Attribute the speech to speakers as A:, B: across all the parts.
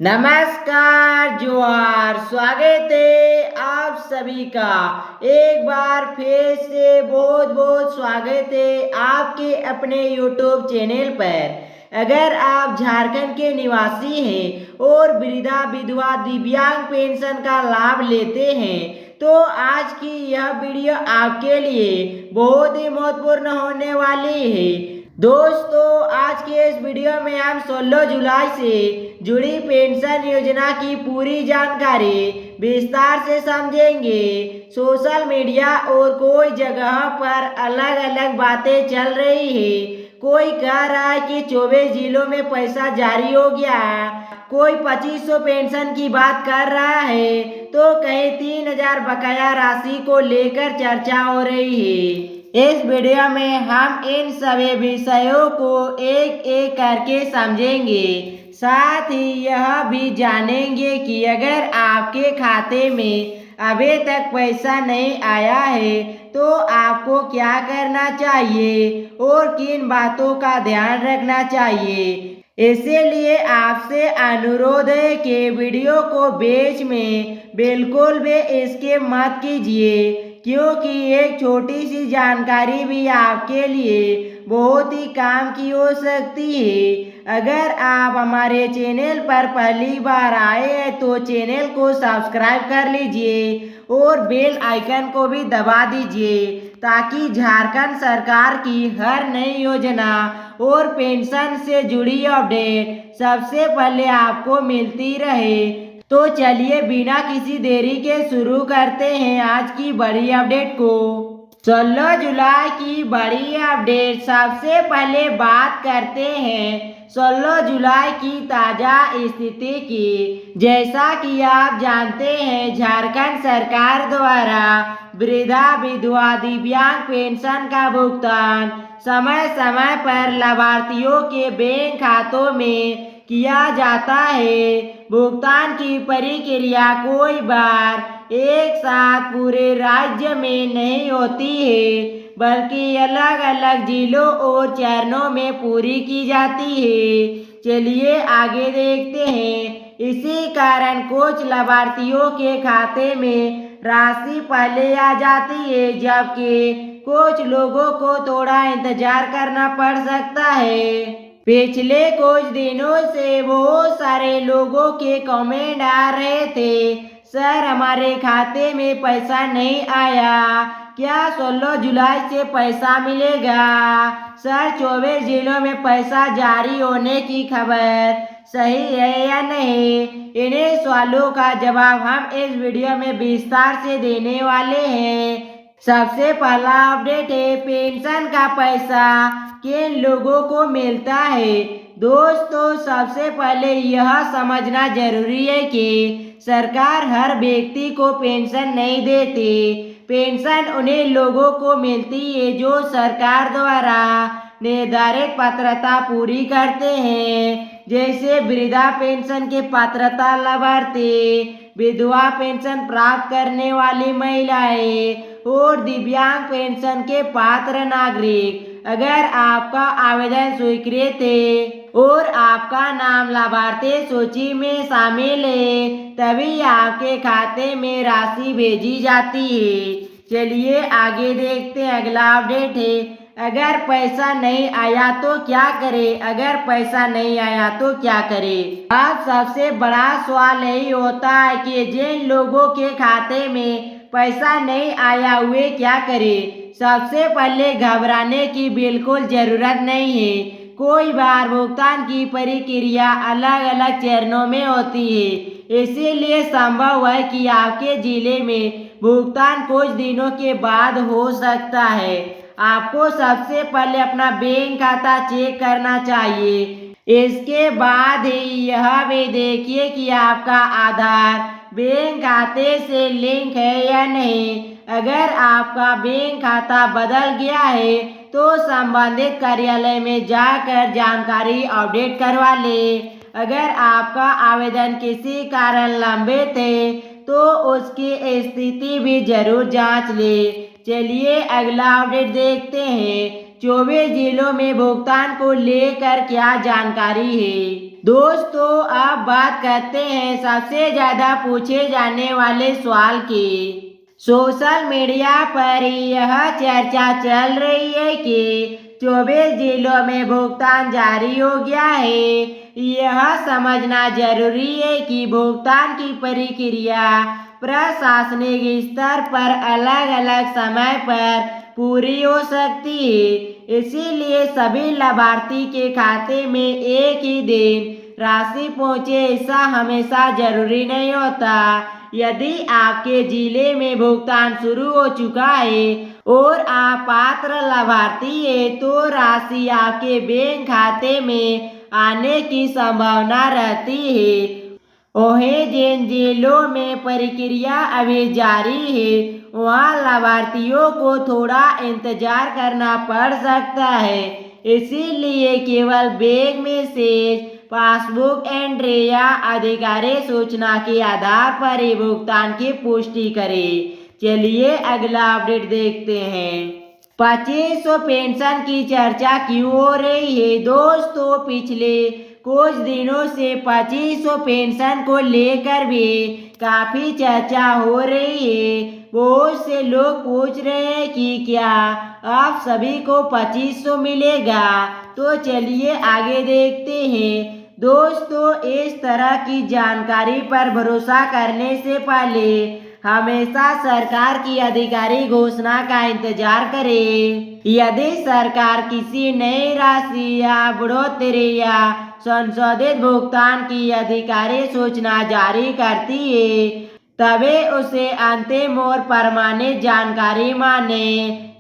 A: नमस्कार जोहार, स्वागत है आप सभी का एक बार फिर से बहुत बहुत स्वागत है आपके अपने यूट्यूब चैनल पर। अगर आप झारखंड के निवासी हैं और वृद्धा विधवा दिव्यांग पेंशन का लाभ लेते हैं तो आज की यह वीडियो आपके लिए बहुत ही महत्वपूर्ण होने वाली है। दोस्तों आज के इस वीडियो में हम 16 जुलाई से जुड़ी पेंशन योजना की पूरी जानकारी विस्तार से समझेंगे। सोशल मीडिया और कोई जगह पर अलग अलग बातें चल रही है। कोई कह रहा है कि 24 जिलों में पैसा जारी हो गया, कोई 2500 पेंशन की बात कर रहा है तो कहीं 3000 बकाया राशि को लेकर चर्चा हो रही है। इस वीडियो में हम इन सभी विषयों को एक एक करके समझेंगे। साथ ही यह भी जानेंगे कि अगर आपके खाते में अभी तक पैसा नहीं आया है तो आपको क्या करना चाहिए और किन बातों का ध्यान रखना चाहिए। इसीलिए आपसे अनुरोध है कि वीडियो को बीच में बिल्कुल भी स्किप मत कीजिए, क्योंकि एक छोटी सी जानकारी भी आपके लिए बहुत ही काम की हो सकती है। अगर आप हमारे चैनल पर पहली बार आए हैं तो चैनल को सब्सक्राइब कर लीजिए और बेल आइकन को भी दबा दीजिए ताकि झारखंड सरकार की हर नई योजना और पेंशन से जुड़ी अपडेट सबसे पहले आपको मिलती रहे। तो चलिए बिना किसी देरी के शुरू करते हैं आज की बड़ी अपडेट को। 16 जुलाई की बड़ी अपडेट। सबसे पहले बात करते हैं 16 जुलाई की ताजा स्थिति की। जैसा कि आप जानते हैं झारखंड सरकार द्वारा वृद्धा विधवा दिव्यांग पेंशन का भुगतान समय समय पर लाभार्थियों के बैंक खातों में किया जाता है। भुगतान की प्रक्रिया कोई बार एक साथ पूरे राज्य में नहीं होती है बल्कि अलग अलग जिलों और चरणों में पूरी की जाती है। चलिए आगे देखते हैं। इसी कारण कुछ लाभार्थियों के खाते में राशि पहले आ जाती है जबकि कुछ लोगों को थोड़ा इंतजार करना पड़ सकता है। पिछले कुछ दिनों से बहुत सारे लोगों के कमेंट आ रहे थे, सर हमारे खाते में पैसा नहीं आया, क्या 16 जुलाई से पैसा मिलेगा? सर 24 जिलों में पैसा जारी होने की खबर सही है या नहीं? इन्हीं सवालों का जवाब हम इस वीडियो में विस्तार से देने वाले हैं। सबसे पहला अपडेट है पेंशन का पैसा किन लोगों को मिलता है। दोस्तों सबसे पहले यह समझना जरूरी है कि सरकार हर व्यक्ति को पेंशन नहीं देती। पेंशन उन्हीं लोगों को मिलती है जो सरकार द्वारा निर्धारित पात्रता पूरी करते हैं, जैसे वृद्धा पेंशन के पात्रता लाभार्थी, विधवा पेंशन प्राप्त करने वाली महिलाएं और दिव्यांग पेंशन के पात्र नागरिक। अगर आपका आवेदन स्वीकृत है और आपका नाम लाभार्थी सूची में शामिल है तभी आपके खाते में राशि भेजी जाती है। चलिए आगे देखते हैं। अगला अपडेट है अगर पैसा नहीं आया तो क्या करें। अगर पैसा नहीं आया तो क्या करें। अब सबसे बड़ा सवाल यही होता है कि जिन लोगों के खाते में पैसा नहीं आया वे क्या करें। सबसे पहले घबराने की बिल्कुल जरूरत नहीं है। कोई बार भुगतान की प्रक्रिया अलग अलग चरणों में होती है, इसीलिए संभव है कि आपके जिले में भुगतान कुछ दिनों के बाद हो सकता है। आपको सबसे पहले अपना बैंक खाता चेक करना चाहिए। इसके बाद ही यह भी देखिए कि आपका आधार बैंक खाते से लिंक है या नहीं। अगर आपका बैंक खाता बदल गया है तो संबंधित कार्यालय में जाकर जानकारी अपडेट करवा ले। अगर आपका आवेदन किसी कारण लंबित है तो उसकी स्थिति भी जरूर जांच ले। चलिए अगला अपडेट देखते हैं। 24 जिलों में भुगतान को लेकर क्या जानकारी है। दोस्तों अब बात करते हैं सबसे ज्यादा पूछे जाने वाले सवाल की। सोशल मीडिया पर यह चर्चा चल रही है कि 24 जिलों में भुगतान जारी हो गया है। यह समझना जरूरी है कि भुगतान की प्रक्रिया प्रशासनिक स्तर पर अलग अलग समय पर पूरी हो सकती है। इसीलिए सभी लाभार्थी के खाते में एक ही दिन राशि पहुंचे ऐसा हमेशा जरूरी नहीं होता। यदि आपके जिले में भुगतान शुरू हो चुका है और आप पात्र लाभार्थी है तो राशि आपके बैंक खाते में आने की संभावना रहती है। वहीं जिन जिलों में प्रक्रिया अभी जारी है वहां लाभार्थियों को थोड़ा इंतजार करना पड़ सकता है। इसीलिए केवल बैंक मैसेज, पासबुक एंट्री या आधिकारिक सूचना के आधार पर ही भुगतान की पुष्टि करें। चलिए अगला अपडेट देखते हैं। 2500 पेंशन की चर्चा क्यों हो रही है? दोस्तों पिछले कुछ दिनों से 2500 पेंशन को लेकर भी काफी चर्चा हो रही है। बहुत से लोग पूछ रहे हैं कि क्या आप सभी को 2500 मिलेगा? तो चलिए आगे देखते हैं। दोस्तों इस तरह की जानकारी पर भरोसा करने से पहले हमेशा सरकार की आधिकारिक घोषणा का इंतजार करें। यदि सरकार किसी नई राशि या बढ़ोतरी या संशोधित भुगतान की आधिकारिक सूचना जारी करती है तभी उसे अंतिम और प्रमाणित जानकारी माने।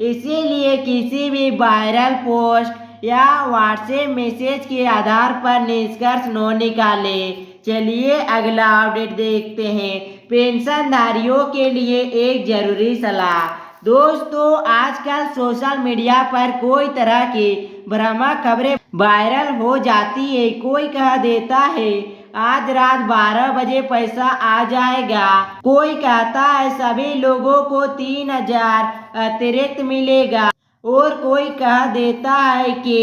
A: इसीलिए किसी भी वायरल पोस्ट या व्हाट्सएप मैसेज के आधार पर निष्कर्ष न निकाले। चलिए अगला अपडेट देखते हैं। पेंशनधारियों के लिए एक जरूरी सलाह। दोस्तों आजकल सोशल मीडिया पर कोई तरह की भ्रामक खबरें वायरल हो जाती है। कोई कह देता है आज रात 12 बजे पैसा आ जाएगा, कोई कहता है सभी लोगों को 3000 अतिरिक्त मिलेगा और कोई कह देता है कि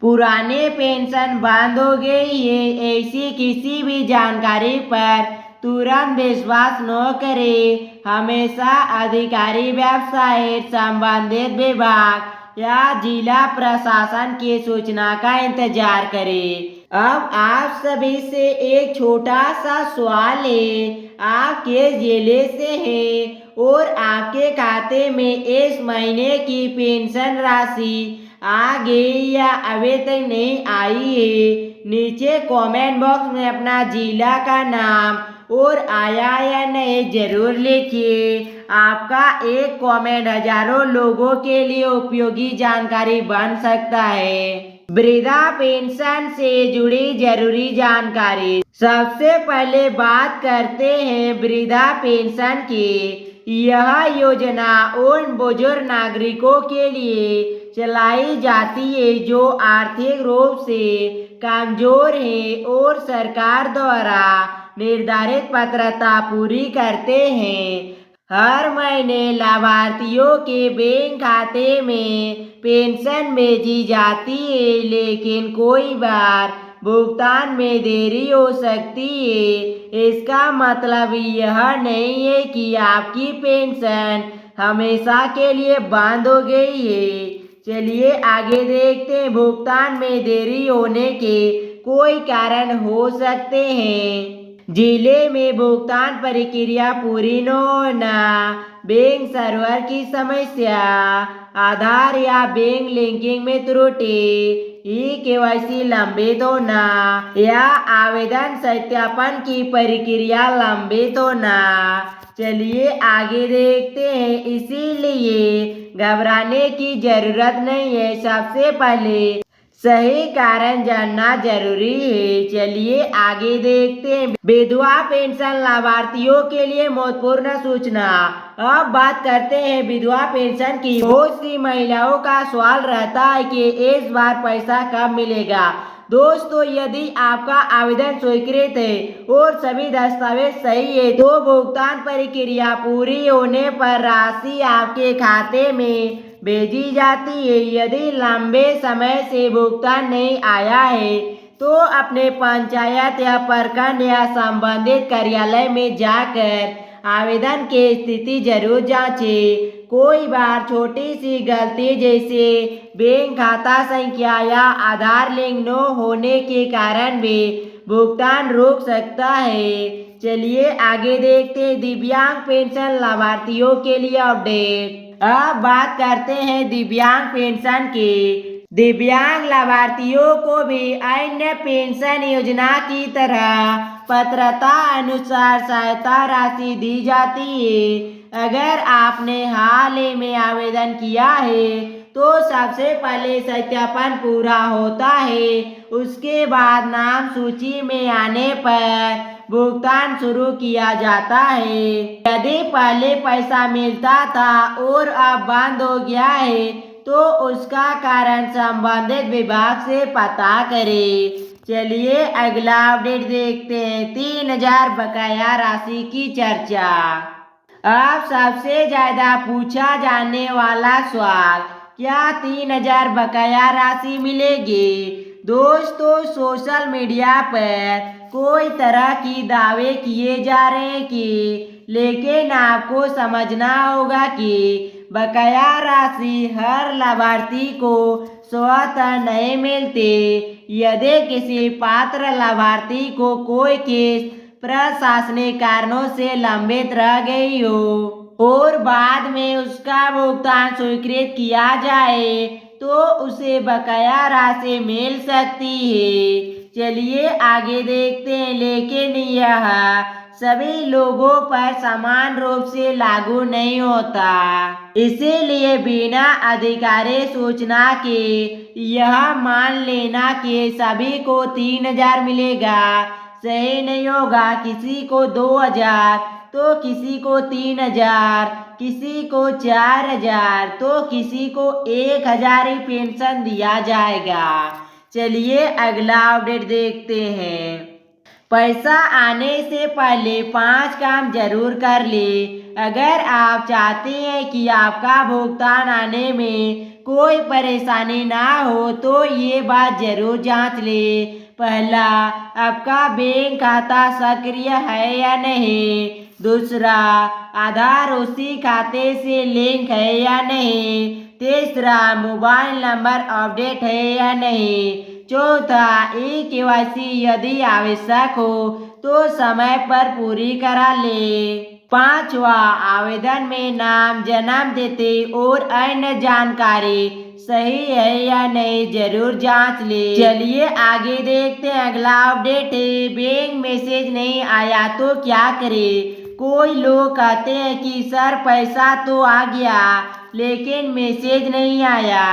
A: पुराने पेंशन बंद हो गई है। ऐसी किसी भी जानकारी पर तुरंत विश्वास न करें। हमेशा अधिकारी, वेबसाइट, संबंधित विभाग या जिला प्रशासन की सूचना का इंतजार करें। अब आप सभी से एक छोटा सा सवाल है। आपके जिले से है और आपके खाते में इस महीने की पेंशन राशि आ गई या अभी तक नहीं आई है? नीचे कमेंट बॉक्स में अपना जिला का नाम और आया या नहीं जरूर लिखिए। आपका एक कमेंट हजारों लोगों के लिए उपयोगी जानकारी बन सकता है। वृद्धा पेंशन से जुड़ी जरूरी जानकारी। सबसे पहले बात करते हैं वृद्धा पेंशन की। यह योजना उन बुजुर्ग नागरिकों के लिए चलाई जाती है जो आर्थिक रूप से कमजोर हैं और सरकार द्वारा निर्धारित पात्रता पूरी करते हैं। हर महीने लाभार्थियों के बैंक खाते में पेंशन भेजी जाती है, लेकिन कोई बार भुगतान में देरी हो सकती है। इसका मतलब यह नहीं है कि आपकी पेंशन हमेशा के लिए बंद हो गई है। चलिए आगे देखते हैं। भुगतान में देरी होने के कोई कारण हो सकते हैं। जिले में भुगतान प्रक्रिया पूरी न होना, बैंक सर्वर की समस्या, आधार या बैंक लिंकिंग में त्रुटि, ई-केवाईसी लंबित होना या आवेदन सत्यापन की प्रक्रिया लंबित होना। चलिए आगे देखते हैं। इसीलिए घबराने की जरूरत नहीं है। सबसे पहले सही कारण जानना जरूरी है। चलिए आगे देखते हैं। विधवा पेंशन लाभार्थियों के लिए महत्वपूर्ण सूचना। अब बात करते हैं विधवा पेंशन की। बहुत सी महिलाओं का सवाल रहता है कि इस बार पैसा कब मिलेगा। दोस्तों यदि आपका आवेदन स्वीकृत है और सभी दस्तावेज सही है तो भुगतान प्रक्रिया पूरी होने पर राशि आपके खाते में भेजी जाती है। यदि लंबे समय से भुगतान नहीं आया है तो अपने पंचायत या प्रखंड या संबंधित कार्यालय में जाकर आवेदन की स्थिति जरूर जांचें। कोई बार छोटी सी गलती जैसे बैंक खाता संख्या या आधार लिंक न होने के कारण भी भुगतान रुक सकता है। चलिए आगे देखते हैं दिव्यांग पेंशन लाभार्थियों के लिए अपडेट। अब बात करते हैं दिव्यांग पेंशन की। दिव्यांग लाभार्थियों को भी अन्य पेंशन योजना की तरह पात्रता अनुसार सहायता राशि दी जाती है। अगर आपने हाल ही में आवेदन किया है तो सबसे पहले सत्यापन पूरा होता है। उसके बाद नाम सूची में आने पर भुगतान शुरू किया जाता है। यदि पहले पैसा मिलता था और अब बंद हो गया है तो उसका कारण संबंधित विभाग से पता करें। चलिए अगला अपडेट देखते हैं 3000 बकाया राशि की चर्चा। अब सबसे ज्यादा पूछा जाने वाला सवाल, क्या 3000 बकाया राशि मिलेगी? दोस्तों सोशल मीडिया पर कोई तरह की दावे किए जा रहे हैं कि, लेकिन आपको समझना होगा कि बकाया राशि हर लाभार्थी को स्वतः नहीं मिलती। यदि किसी पात्र लाभार्थी को कोई केस प्रशासनिक कारणों से लंबित रह गई हो और बाद में उसका भुगतान स्वीकृत किया जाए तो उसे बकाया राशि मिल सकती है। चलिए आगे देखते हैं, लेकिन यह सभी लोगों पर समान रूप से लागू नहीं होता। इसीलिए बिना आधिकारिक सूचना के यह मान लेना कि सभी को 3000 मिलेगा सही नहीं होगा। किसी को 2000 तो किसी को 3000, किसी को 4000 तो किसी को 1000 ही पेंशन दिया जाएगा। चलिए अगला अपडेट देखते हैं। पैसा आने से पहले 5 काम जरूर कर ले। अगर आप चाहते हैं कि आपका भुगतान आने में कोई परेशानी ना हो तो ये बात जरूर जांच ले। पहला, आपका बैंक खाता सक्रिय है या नहीं। दूसरा, आधार उसी खाते से लिंक है या नहीं। तीसरा, मोबाइल नंबर अपडेट है या नहीं। चौथा, KYC यदि आवश्यक हो तो समय पर पूरी करा ले। पांचवा, आवेदन में नाम, जन्म तिथि और अन्य जानकारी सही है या नहीं जरूर जांच ले। चलिए आगे देखते हैं, अगला अपडेट है बैंक मैसेज नहीं आया तो क्या करें। कोई लोग कहते हैं कि सर पैसा तो आ गया लेकिन मैसेज नहीं आया।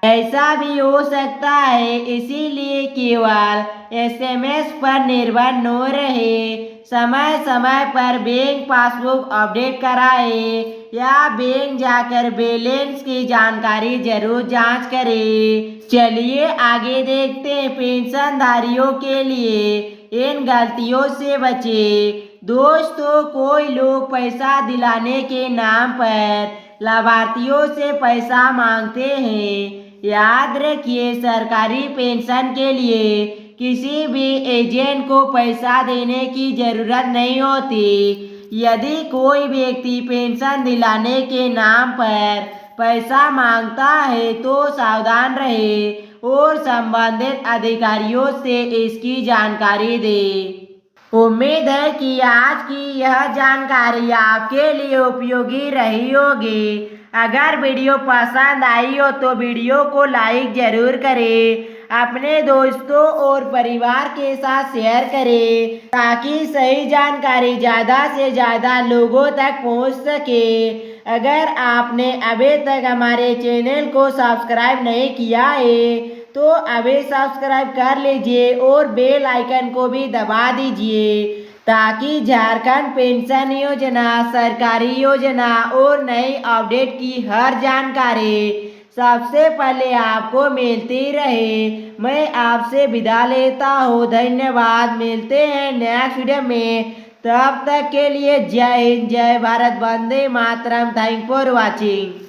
A: ऐसा भी हो सकता है, इसीलिए केवल SMS पर निर्भर न रहे। समय समय पर बैंक पासबुक अपडेट कराए या बैंक जाकर बैलेंस की जानकारी जरूर जांच करें। चलिए आगे देखते हैं, पेंशनधारियों के लिए इन गलतियों से बचें। दोस्तों कोई लोग पैसा दिलाने के नाम पर लाभार्थियों से पैसा मांगते हैं। याद रखिए, सरकारी पेंशन के लिए किसी भी एजेंट को पैसा देने की जरूरत नहीं होती। यदि कोई व्यक्ति पेंशन दिलाने के नाम पर पैसा मांगता है तो सावधान रहे और संबंधित अधिकारियों से इसकी जानकारी दे। उम्मीद है कि आज की यह जानकारी आपके लिए उपयोगी रही होगी। अगर वीडियो पसंद आई हो तो वीडियो को लाइक जरूर करें, अपने दोस्तों और परिवार के साथ शेयर करें ताकि सही जानकारी ज़्यादा से ज़्यादा लोगों तक पहुंच सके। अगर आपने अभी तक हमारे चैनल को सब्सक्राइब नहीं किया है तो अभी सब्सक्राइब कर लीजिए और बेल आइकन को भी दबा दीजिए ताकि झारखंड पेंशन योजना, सरकारी योजना और नई अपडेट की हर जानकारी सबसे पहले आपको मिलती रहे। मैं आपसे विदा लेता हूँ, धन्यवाद। मिलते हैं नेक्स्ट वीडियो में, तब तक के लिए जय हिंद, जय भारत, वंदे मातरम। Thank for watching.